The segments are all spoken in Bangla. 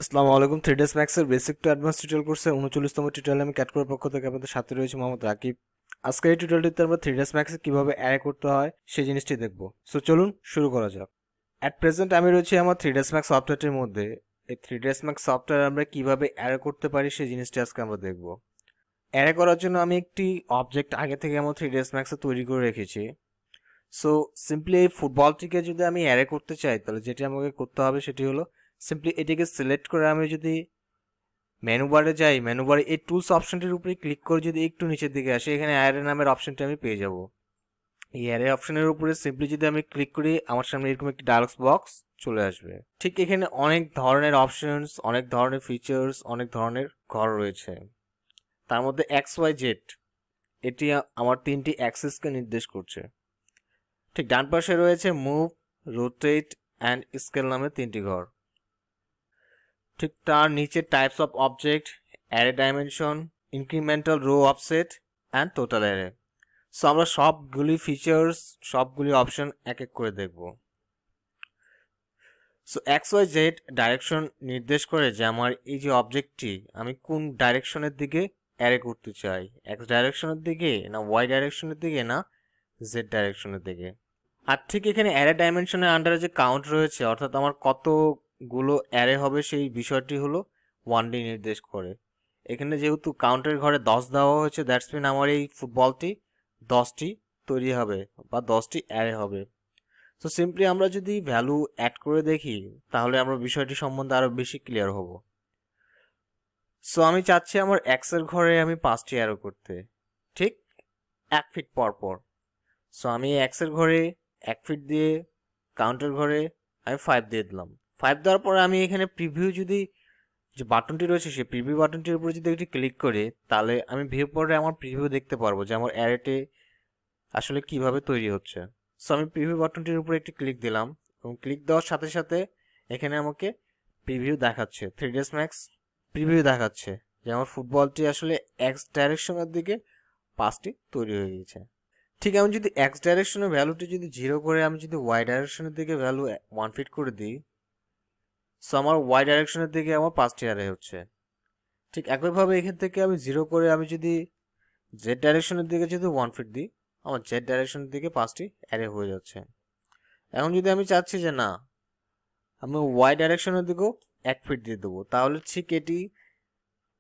আসসালামু আলাইকুম। 3ds Max এর বেসিক টু অ্যাডভান্স টিউটোরিয়াল কোর্সে 39তম টিউটোরিয়ালে আমি ক্যাটকোর পক্ষ থেকে আপনাদের সাথে রয়েছে মোহাম্মদ রাকিব। আজকের এই টিউটোরিয়ালটিতে আমরা 3ds Max এ কিভাবে অ্যারে করতে হয় সেই জিনিসটি দেখব। সো চলুন শুরু করা যাক। অ্যাট প্রেজেন্ট আমি রয়েছি আমার 3ds Max সফটওয়্যারটির মধ্যে। এই 3ds Max সফটওয়্যার আমরা কিভাবে অ্যারে করতে পারি সেই জিনিসটি আজকে আমরা দেখব। অ্যারে করার জন্য আমি একটি অবজেক্ট আগে থেকে আমার 3ds Max এ তৈরি করে রেখেছি। সো সিম্পলি এই ফুটবলটিকে যদি আমি অ্যারে করতে চাই তাহলে যেটি আমাকে করতে হবে সেটি হলো সিম্পলি এটিকে সিলেক্ট করে আমি যদি মেনু বারে যাই, মেনু বারে এই টুলস অপশনটির উপরে ক্লিক করে যদি একটু নিচের দিকে আসি, এখানে অ্যারে নামের অপশনটি আমি পেয়ে যাব। এই অ্যারে অপশনের উপরে সিম্পলি যদি আমি ক্লিক করি আমার সামনে এরকম একটি ডায়লগ বক্স চলে আসবে। ঠিক এখানে অনেক ধরনের অপশনস, অনেক ধরনের ফিচার্স, অনেক ধরনের ঘর রয়েছে। তার মধ্যে এক্স ওয়াই জেড এটি আমার তিনটি অ্যাক্সিসকে নির্দেশ করছে। ঠিক ডান পাশে রয়েছে মুভ, রোটেট অ্যান্ড স্কেল নামে তিনটি ঘর। ঠিক তার নিচে types of object, array dimension, incremental row offset and total array. So আমরা সবগুলি ফিচার্স, সবগুলি অপশন এক এক করে দেখব। So X Y Z direction নির্দেশ করে যে আমার এই যে অবজেক্টটি আমি কোন ডাইরেকশনের দিকে অ্যারে করতে চাই, এক্স ডাইরেকশনের দিকে না ওয়াই ডাইরেকশনের দিকে না জেড ডাইরেকশনের দিকে। আর ঠিক এখানে অ্যারে ডাইমেনশনের আন্ডারে যে কাউন্ট রয়েছে, অর্থাৎ আমার কতগুলো অ্যারে হবে সেই বিষয়টি হলো 1D নির্দেশ করে। এখানে যেহেতু কাউন্টের ঘরে 10 দেওয়া হয়েছে, দ্যাটস মিন আমার এই ফুটবলটি 10টি তৈরি হবে বা 10টি অ্যারে হবে। সো সিম্পলি আমরা যদি ভ্যালু অ্যাড করে দেখি তাহলে আমরা বিষয়টি সম্বন্ধে আরও বেশি ক্লিয়ার হব। সো আমি চাচ্ছি আমার এক্সের ঘরে আমি 5টি অ্যারো করতে, ঠিক 1 ফিট পর পর। সো আমি এক্সের ঘরে 1 ফিট দিয়ে, কাউন্টের ঘরে আমি 5 দিয়ে দিলাম। 5 দেওয়ার পরে আমি এখানে প্রিভিউ যদি যে বাটনটি রয়েছে সেই প্রিভিউ বাটনটির উপরে যদি একটি ক্লিক করি তাহলে আমি ভিউ পরে আমার প্রিভিউ দেখতে পারবো যে আমার অ্যারেতে আসলে কিভাবে তৈরি হচ্ছে। সো আমি প্রিভিউ বাটনটির উপরে একটি ক্লিক দিলাম এবং ক্লিক দেওয়ার সাথে সাথে এখানে আমাকে প্রিভিউ দেখাচ্ছে, 3ds Max প্রিভিউ দেখাচ্ছে যে আমার ফুটবলটি আসলে এক্স ডাইরেকশনের দিকে 5টি তৈরি হয়ে গেছে। ঠিক আমি যদি এক্স ডাইরেকশনের ভ্যালুটি যদি 0 করে আমি যদি ওয়াই ডাইরেকশনের দিকে ভ্যালু 1 ফিট করে দিই, সো আমার ওয়াই ডাইরেকশনের দিকে আমার 5টি অ্যারে হচ্ছে। ঠিক একইভাবে এখান থেকে আমি 0 করে আমি যদি জেড ডাইরেকশনের দিকে যদি 1 ফিট দিই, আমার জেড ডাইরেকশনের দিকে 5টি অ্যারে হয়ে যাচ্ছে। এখন যদি আমি চাচ্ছি যে না, আমি ওয়াই ডাইরেকশনের দিকেও 1 ফিট দিয়ে দেবো, তাহলে ঠিক এটি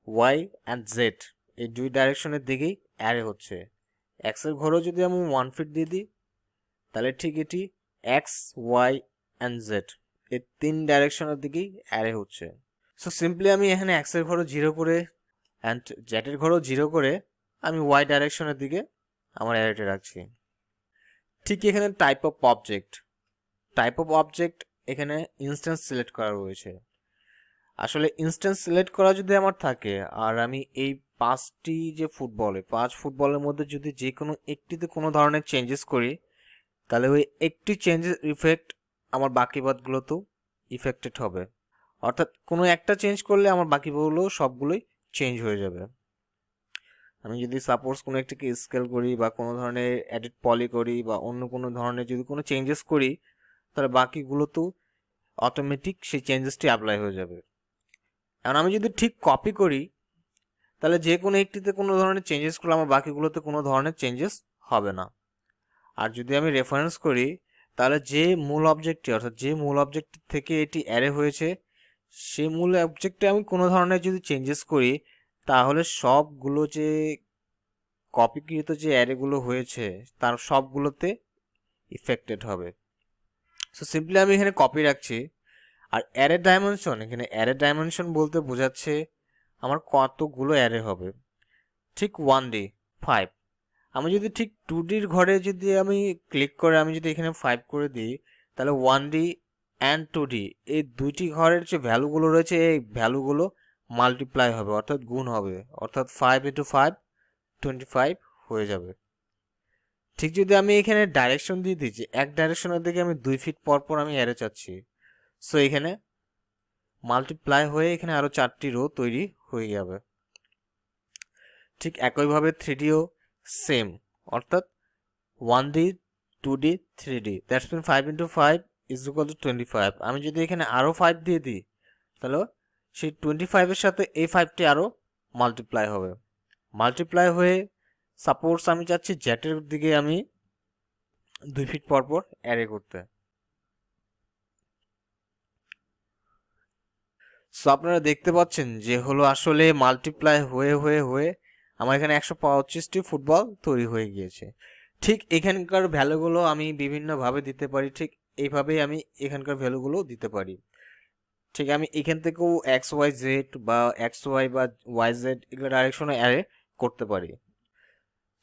ওয়াই অ্যান্ড জেড এই দুই ডাইরেকশনের দিকেই অ্যারে হচ্ছে। এক্সের ঘরেও যদি আমি 1 ফিট দিয়ে দিই তাহলে ঠিক এটি এক্স, ওয়াই অ্যান্ড জেড এই 3 ডাইরেকশনের দিকেই অ্যারে হচ্ছে। সো সিম্পলি আমি এখানে এক্সের ঘরও 0 করে অ্যান্ড জেডের ঘরও 0 করে আমি ওয়াই ডাইরেকশনের দিকে আমার অ্যারেটা রাখছি। ঠিক এখানে টাইপ অফ অবজেক্ট এখানে ইনস্ট্যান্স সিলেক্ট করা রয়েছে। আসলে ইনস্ট্যান্স সিলেক্ট করা যদি আমার থাকে আর আমি এই 5টি যে ফুটবলের মধ্যে যদি যে কোনো একটিতে কোনো ধরনের চেঞ্জেস করি তাহলে ওই একটি চেঞ্জের ইফেক্ট আমার বাকি বাদগুলোতেও ইফেক্টেড হবে। অর্থাৎ কোনো একটা চেঞ্জ করলে আমার বাকিগুলো সবগুলোই চেঞ্জ হয়ে যাবে। আমি যদি সাপোজ কোনো একটাকে স্কেল করি বা কোনো ধরনের এডিট পলি করি বা অন্য কোনো ধরনের যদি কোনো চেঞ্জেস করি তাহলে বাকিগুলোতেও অটোমেটিক সেই চেঞ্জেসটি অ্যাপ্লাই হয়ে যাবে। এখন আমি যদি ঠিক কপি করি তাহলে যে কোনো একটিতে কোনো ধরনের চেঞ্জেস করলে আমার বাকিগুলোতে কোনো ধরনের চেঞ্জেস হবে না। আর যদি আমি রেফারেন্স করি তাহলে যে মূল অবজেক্টটি, অর্থাৎ যে মূল অবজেক্ট থেকে এটি অ্যারে হয়েছে সেই মূল অবজেক্টে আমি কোনো ধরনের যদি চেঞ্জেস করি তাহলে সবগুলো যে কপিকৃত যে অ্যারেগুলো হয়েছে তার সবগুলোতে ইফেক্টেড হবে। সো সিম্পলি আমি এখানে কপি রাখছি। আর এখানে অ্যারে ডাইমেনশন বলতে বোঝাচ্ছে আমার কতগুলো অ্যারে হবে। ঠিক 1D 5, আমি যদি ঠিক 2Dর ঘরে যদি আমি ক্লিক করে আমি যদি এখানে 5 করে দিই তাহলে 1D অ্যান্ড 2D এই দুইটি ঘরের যে ভ্যালুগুলো রয়েছে এই ভ্যালুগুলো মাল্টিপ্লাই হবে, অর্থাৎ গুণ হবে, অর্থাৎ 5 ইন্টু 5 25 হয়ে যাবে। ঠিক যদি আমি এখানে ডাইরেকশন দিয়ে দিই যে এক ডাইরেকশনের দিকে আমি 2 ফিট পর পর আমি অ্যারে চাচ্ছি, সো এখানে মাল্টিপ্লাই হয়ে এখানে আরো 4টি রো তৈরি হয়ে যাবে। ঠিক একইভাবে 3Dও সেম, অর্থাৎ 1D 2D 3D that's mean 5 into 5 is equal to 25। আমি যদি এখানে আরও 5 দিয়ে দিই তাহলে সেই 25-এর সাথে এই 5টি আরও মাল্টিপ্লাই হবে। মাল্টিপ্লাই হয়ে সাপোজ আমি চাচ্ছি জেটের দিকে আমি 2 ফিট পর পর অ্যারে করতে। সো আপনারা দেখতে পাচ্ছেন যে হলো আসলে মাল্টিপ্লাই হয়ে হয়ে হয়ে আমার এখানে 125টি ফুটবল তৈরি হয়ে গিয়েছে। ঠিক এখানকার ভ্যালুগুলো আমি বিভিন্নভাবে দিতে পারি, ঠিক এইভাবেই আমি এখানকার ভ্যালুগুলো দিতে পারি। ঠিক আমি এখান থেকেও এক্স ওয়াই জেড বা এক্স ওয়াই বা ওয়াই জেড এগুলো ডাইরেকশনে অ্যারে করতে পারি।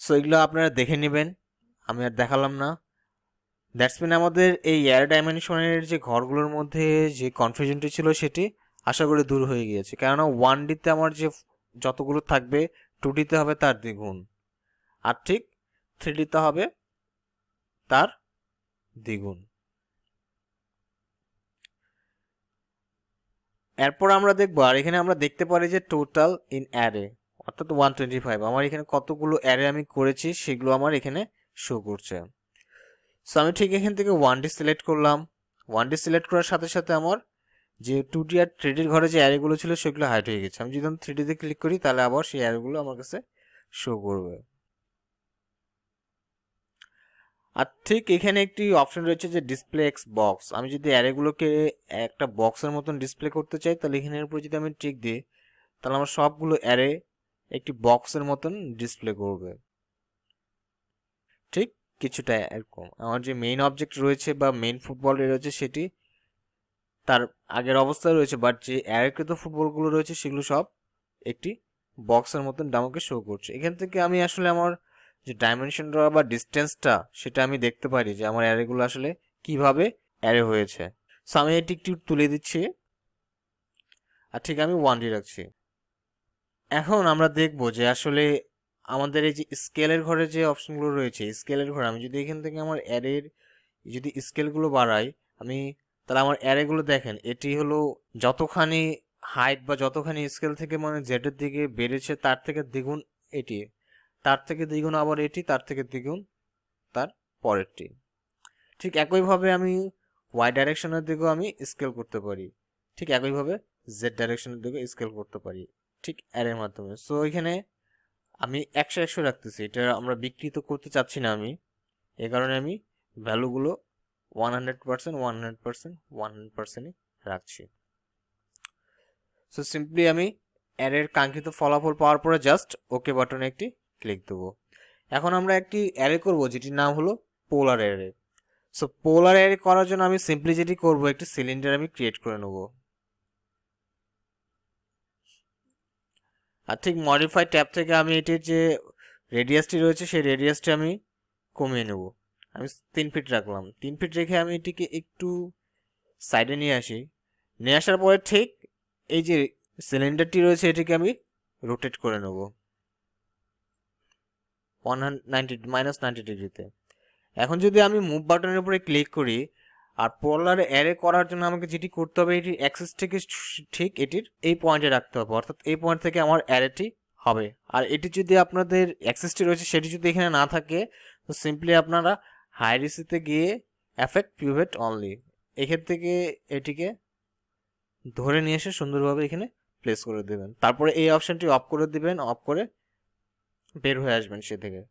সো এগুলো আপনারা দেখে নেবেন, আমি আর দেখালাম না। দ্যাটস মিন আমাদের এই এয়ার ডাইমেনশনের যে ঘরগুলোর মধ্যে যে কনফিউশনটি ছিল সেটি আশা করি দূর হয়ে গিয়েছে, কেননা 1ডিতে আমার যে যতগুলো থাকবে 2ডিতে হবে তার দ্বিগুণ, আর ঠিক 3ডিতে হবে তার দ্বিগুণ। এরপর আমরা দেখবো, আর এখানে আমরা দেখতে পারি যে টোটাল ইন অ্যারে অর্থাৎ 125 আমার এখানে কতগুলো অ্যারে আমি করেছি সেগুলো আমার এখানে শো করছে। সো আমি ঠিক এখান থেকে 1ডি সিলেক্ট করলাম। 1ডি সিলেক্ট করার সাথে সাথে আমার যে 2ডি আর 3ডির ঘরে যে অ্যারেগুলো ছিল সেগুলো হাইড হয়ে গেছে। আমি যদি 3ডিতে ক্লিক করি তাহলে আবার সেই অ্যারেগুলো আমার কাছে শো করবে। আর ঠিক এখানে একটি অপশন রয়েছে যে ডিসপ্লে এক্স বক্স। আমি যদি অ্যারেগুলোকে একটা বক্সের মতন ডিসপ্লে করতে চাই তাহলে এখানের উপর যদি আমি টিক দিই তাহলে আমার সবগুলো অ্যারে একটি বক্সের মতন ডিসপ্লে করবে। ঠিক কিছুটা এরকম আমার যে মেইন অবজেক্ট রয়েছে বা মেইন ফুটবল রয়েছে সেটি তার আগের অবস্থায় রয়েছে, বাট যে অ্যারেকৃত ফুটবলগুলো রয়েছে সেগুলো সব একটি বক্সের মতন আমাকে শো করছে। এখান থেকে আমি আসলে আমার যে ডাইমেনশনটা বা ডিস্টেন্সটা সেটা আমি দেখতে পারি যে আমার অ্যারেগুলো আসলে কিভাবে অ্যারে হয়েছে। সো আমি এটি একটু তুলে দিচ্ছি আর ঠিক আমি 1ডি রাখছি। এখন আমরা দেখব যে আসলে আমাদের এই যে স্কেলের ঘরে যে অপশনগুলো রয়েছে, স্কেলের ঘরে আমি যদি এখান থেকে আমার অ্যারের যদি স্কেলগুলো বাড়াই আমি, তাহলে আমার অ্যারেগুলো দেখেন এটি হলো যতখানি হাইট বা যতখানি স্কেল থেকে মানে জেডের দিকে বেড়েছে তার থেকে দ্বিগুণ এটি, তার থেকে দ্বিগুণ আবার এটি, তার থেকে দ্বিগুণ তার পরেরটি। ঠিক একইভাবে আমি ওয়াই ডাইরেকশনের দিকেও আমি স্কেল করতে পারি, ঠিক একইভাবে জেড ডাইরেকশনের দিকে স্কেল করতে পারি ঠিক অ্যারের মাধ্যমে। সো এখানে আমি 100 রাখতেছি, এটা আমরা বিকৃত করতে চাচ্ছি না আমি, এই কারণে আমি ভ্যালুগুলো 100% 100% 100%ই রাখছি। সো সিম্পলি আমি অ্যারের কাঙ্ক্ষিত ফলাফল পাওয়ার পরে জাস্ট ওকে বাটনে একটি ক্লিক দেবো। এখন আমরা একটি অ্যারে করব যেটির নাম হলো পোলার অ্যারে। সো পোলার অ্যারে করার জন্য আমি সিম্পলি যেটি করব একটি সিলিন্ডার আমি ক্রিয়েট করে নেব। আর ঠিক মডিফাই ট্যাব থেকে আমি এটির যে রেডিয়াসটি রয়েছে সেই রেডিয়াসটি আমি কমিয়ে নেব। আমি 3 ফিট রাখলাম। 3 ফিট রেখে আমি এটিকে একটু সাইডে নিয়ে আসি। নিয়ে আসার পরে ঠিক এই যে সিলিন্ডারটি রয়েছে এটিকে আমি রোটেট করে নেব 90 ডিগ্রিতে। এখন যদি আমি মুভ বাটনের উপরে ক্লিক করি আর পোলার অ্যারে করার জন্য আমাকে যেটি করতে হবে এটির অ্যাক্সেস থেকে ঠিক এটির এই পয়েন্টে রাখতে হবে, অর্থাৎ এই পয়েন্ট থেকে আমার অ্যারেটি হবে। আর এটি যদি আপনাদের অ্যাক্সেসটি রয়েছে সেটি যদি এখানে না থাকে তো সিম্পলি আপনারা হাইরিসিতে গিয়ে এফেক্ট পিভট অনলি এখান থেকে এটিকে ধরে নিয়ে এসে সুন্দরভাবে এখানে প্লেস করে দেবেন। তারপরে এই অপশনটি অফ করে দিবেন, অফ করে বের হয়ে আসবেন সে থেকে।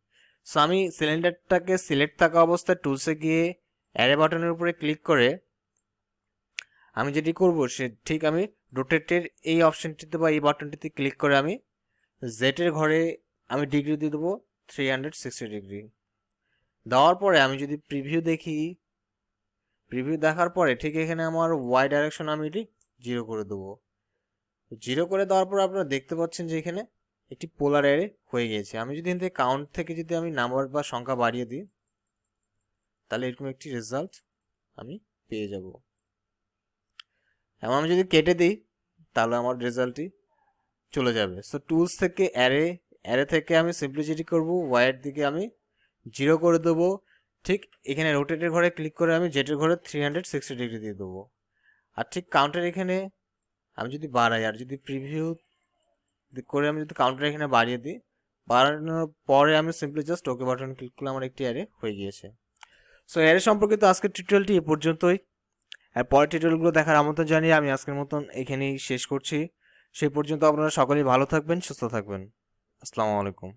সো আমি সিলিন্ডারটাকে সিলেক্ট থাকা অবস্থায় টুলসে গিয়ে অ্যারে বাটনের উপরে ক্লিক করে আমি যেটি করব সে ঠিক আমি রোটেটের এই অপশনটিতে বা এই বাটনটিতে ক্লিক করে আমি জেটের ঘরে আমি ডিগ্রি দিয়ে দেবো 360 ডিগ্রি। দেওয়ার পরে আমি যদি প্রিভিউ দেখি, প্রিভিউ দেখার পরে ঠিক এখানে আমার ওয়াই ডাইরেকশন আমি এটি 0 করে দেবো। 0 করে দেওয়ার পর আপনারা দেখতে পাচ্ছেন যে এখানে একটি পোলার অ্যারে হয়ে গিয়েছে। আমি যদি এখান থেকে কাউন্ট থেকে যদি আমি নাম্বার বা সংখ্যা বাড়িয়ে দিই তাহলে এরকম একটি রেজাল্ট আমি পেয়ে যাব। এবং আমি যদি কেটে দিই তাহলে আমার রেজাল্টটি চলে যাবে। সো টুলস থেকে অ্যারে থেকে আমি সিম্পলি যেটি করবো ওয়াইয়ের দিকে আমি 0 করে দেবো। ঠিক এখানে রোটেটের ঘরে ক্লিক করে আমি জেটের ঘরে 360 ডিগ্রি দিয়ে দেবো। আর ঠিক কাউন্টার এখানে আমি যদি বাড়াই আর যদি প্রিভিউ করে আমি যদি কাউন্টার এখানে বাড়িয়ে দিই, বাড়ানোর পরে আমি simply just okay button click করলে আমার একটি অ্যারে হয়ে গিয়েছে। সো অ্যারে সম্পর্কিত আজকের টিউটোরিয়ালটি এ পর্যন্তই। আর পরের টিউটোরিয়ালগুলো দেখার আমন্ত্রণ জানিয়ে আমি আজকের মতন এখানেই শেষ করছি। সেই পর্যন্ত আপনারা সকলেই ভালো থাকবেন, সুস্থ থাকবেন। আসসালামু আলাইকুম।